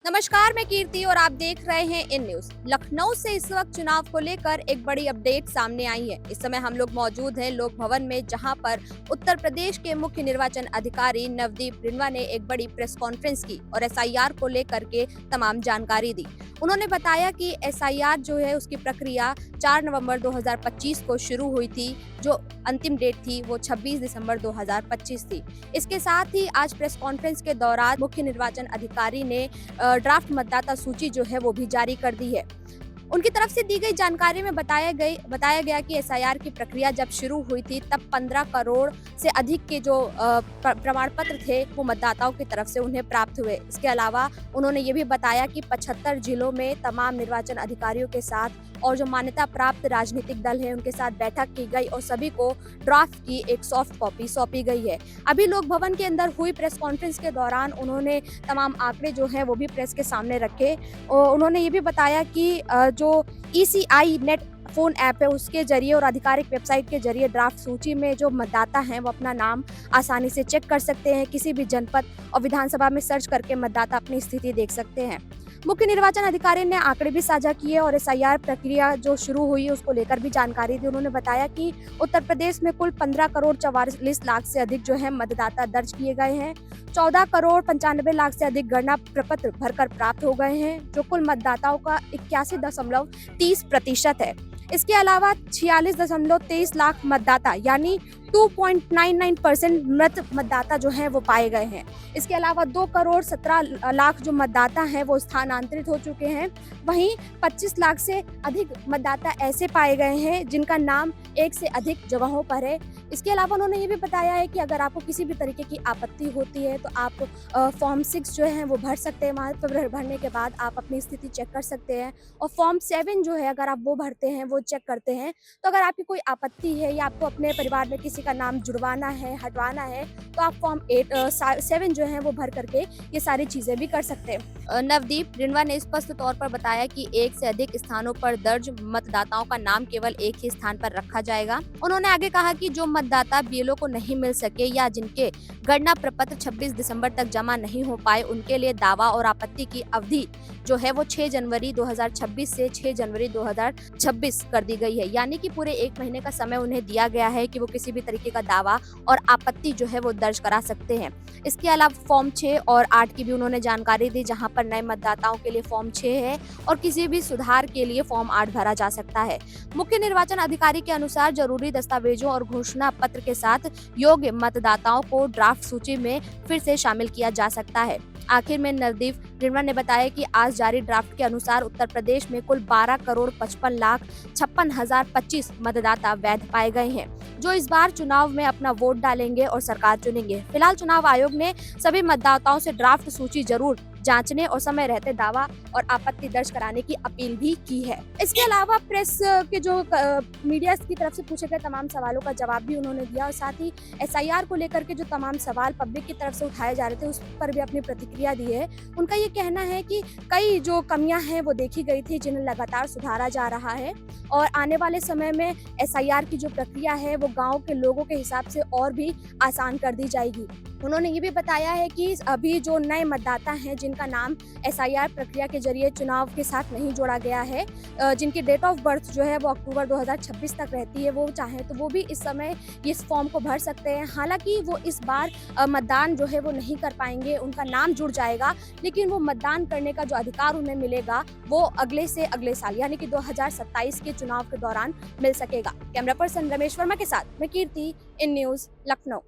नमस्कार, मैं कीर्ति और आप देख रहे हैं इन न्यूज। लखनऊ से इस वक्त चुनाव को लेकर एक बड़ी अपडेट सामने आई है। इस समय हम लोग मौजूद हैं लोक भवन में, जहां पर उत्तर प्रदेश के मुख्य निर्वाचन अधिकारी नवदीप रिंवा ने एक बड़ी प्रेस कॉन्फ्रेंस की और एसआईआर को लेकर के तमाम जानकारी दी। उन्होंने बताया कि एसआईआर जो है उसकी प्रक्रिया 4 नवंबर 2025 को शुरू हुई थी। जो अंतिम डेट थी वो 26 दिसंबर 2025 थी। इसके साथ ही आज प्रेस कॉन्फ्रेंस के दौरान मुख्य निर्वाचन अधिकारी ने ड्राफ्ट मतदाता सूची जो है वो भी जारी कर दी है। उनकी तरफ से दी गई जानकारी में बताया गया कि एसआईआर की प्रक्रिया जब शुरू हुई थी तब 15 करोड़ से अधिक के जो प्रमाण पत्र थे वो मतदाताओं की तरफ से उन्हें प्राप्त हुए। इसके अलावा उन्होंने ये भी बताया कि 75 जिलों में तमाम निर्वाचन अधिकारियों के साथ और जो मान्यता प्राप्त राजनीतिक दल है उनके साथ बैठक की गई और सभी को ड्राफ्ट की एक सॉफ्ट कॉपी सौंपी गई है। अभी लोक भवन के अंदर हुई प्रेस कॉन्फ्रेंस के दौरान उन्होंने तमाम आंकड़े जो है वो भी प्रेस के सामने रखे और उन्होंने ये भी बताया कि जो ईसीआई नेट फोन ऐप है उसके जरिए और आधिकारिक वेबसाइट के जरिए ड्राफ्ट सूची में जो मतदाता हैं वो अपना नाम आसानी से चेक कर सकते हैं। किसी भी जनपद और विधानसभा में सर्च करके मतदाता अपनी स्थिति देख सकते हैं। मुख्य निर्वाचन अधिकारी ने आंकड़े भी साझा किए और एसआईआर प्रक्रिया जो शुरू हुई है उसको लेकर भी जानकारी दी। उन्होंने बताया कि उत्तर प्रदेश में कुल 15 करोड़ 44 लाख से अधिक जो है मतदाता दर्ज किए गए हैं। 14 करोड़ 95 लाख से अधिक गणना प्रपत्र भरकर प्राप्त हो गए हैं, जो कुल मतदाताओं का 81.30% है। इसके अलावा 46.23 लाख मतदाता यानी 2.99% मृत मतदाता जो है वो पाए गए हैं। इसके अलावा 2 करोड़ 17 लाख जो मतदाता हैं वो स्थानांतरित हो चुके हैं। वहीं 25 लाख से अधिक मतदाता ऐसे पाए गए हैं जिनका नाम एक से अधिक जगहों पर है। इसके अलावा उन्होंने ये भी बताया है कि अगर आपको किसी भी तरीके की आपत्ति होती है तो आप फॉर्म 6 जो है वो भर सकते हैं। वहाँ पर भरने के बाद आप अपनी स्थिति चेक कर सकते हैं और फॉर्म 7 जो है अगर आप वो भरते हैं, वो चेक करते हैं, तो अगर आपकी कोई आपत्ति है या आपको अपने परिवार में किसी का नाम जुड़वाना है, हटवाना है, तो आप फॉर्म 7 जो है वो भर करके ये सारी चीजें भी कर सकते हैं। नवदीप रिंवा ने स्पष्ट तौर पर बताया कि एक से अधिक स्थानों पर दर्ज मतदाताओं का नाम केवल एक ही स्थान पर रखा जाएगा। उन्होंने आगे कहा कि जो मतदाता बीएलओ को नहीं मिल सके या जिनके गणना प्रपत्र 26 दिसंबर तक जमा नहीं हो पाए, उनके लिए दावा और आपत्ति की अवधि जो है वो 6 जनवरी 2026 से 6 जनवरी 2026 कर दी गई है। यानी कि पूरे 1 महीने का समय उन्हें दिया गया है कि वो किसी भी तरीके का दावा और आपत्ति जो है वो दर्ज करा सकते हैं। इसके अलावा फॉर्म 6 और 8 की भी उन्होंने जानकारी दी, जहां पर नए मतदाताओं के लिए फॉर्म 6 है और किसी भी सुधार के लिए फॉर्म 8 भरा जा सकता है। मुख्य निर्वाचन अधिकारी के अनुसार जरूरी दस्तावेजों और घोषणा पत्र के साथ योग्य मतदाताओं को ड्राफ्ट सूची में फिर से शामिल किया जा सकता है। आखिर में नवदीप रिंवा ने बताया कि आज जारी ड्राफ्ट के अनुसार उत्तर प्रदेश में कुल 12 करोड़ 55 लाख 56,025 मतदाता वैध पाए गए हैं, जो इस बार चुनाव में अपना वोट डालेंगे और सरकार चुनेंगे। फिलहाल चुनाव आयोग ने सभी मतदाताओं से ड्राफ्ट सूची जरूर जांचने और समय रहते दावा और आपत्ति दर्ज कराने की अपील भी की है। इसके अलावा प्रेस के जो मीडिया की तरफ से पूछे गए तमाम सवालों का जवाब भी उन्होंने दिया और साथ ही एसआईआर को लेकर के जो तमाम सवाल पब्लिक की तरफ से उठाए जा रहे थे उस पर भी अपनी प्रतिक्रिया दी है। उनका ये कहना है कि कई जो कमियां हैं वो देखी गई थी, जिन्हें लगातार सुधारा जा रहा है और आने वाले समय में एसआईआर की जो प्रक्रिया है वो गाँव के लोगों के हिसाब से और भी आसान कर दी जाएगी। उन्होंने ये भी बताया है कि अभी जो नए मतदाता हैं जिनका नाम एसआईआर प्रक्रिया के जरिए चुनाव के साथ नहीं जोड़ा गया है, जिनकी डेट ऑफ बर्थ जो है वो अक्टूबर 2026 तक रहती है, वो चाहें तो वो भी इस समय इस फॉर्म को भर सकते हैं। हालांकि वो इस बार मतदान जो है वो नहीं कर पाएंगे, उनका नाम जुड़ जाएगा, लेकिन वो मतदान करने का जो अधिकार उन्हें मिलेगा वो अगले से अगले साल यानी कि 2027 के चुनाव के दौरान मिल सकेगा। कैमरा पर्सन रमेश वर्मा के साथ मैं कीर्ति, इन न्यूज, लखनऊ।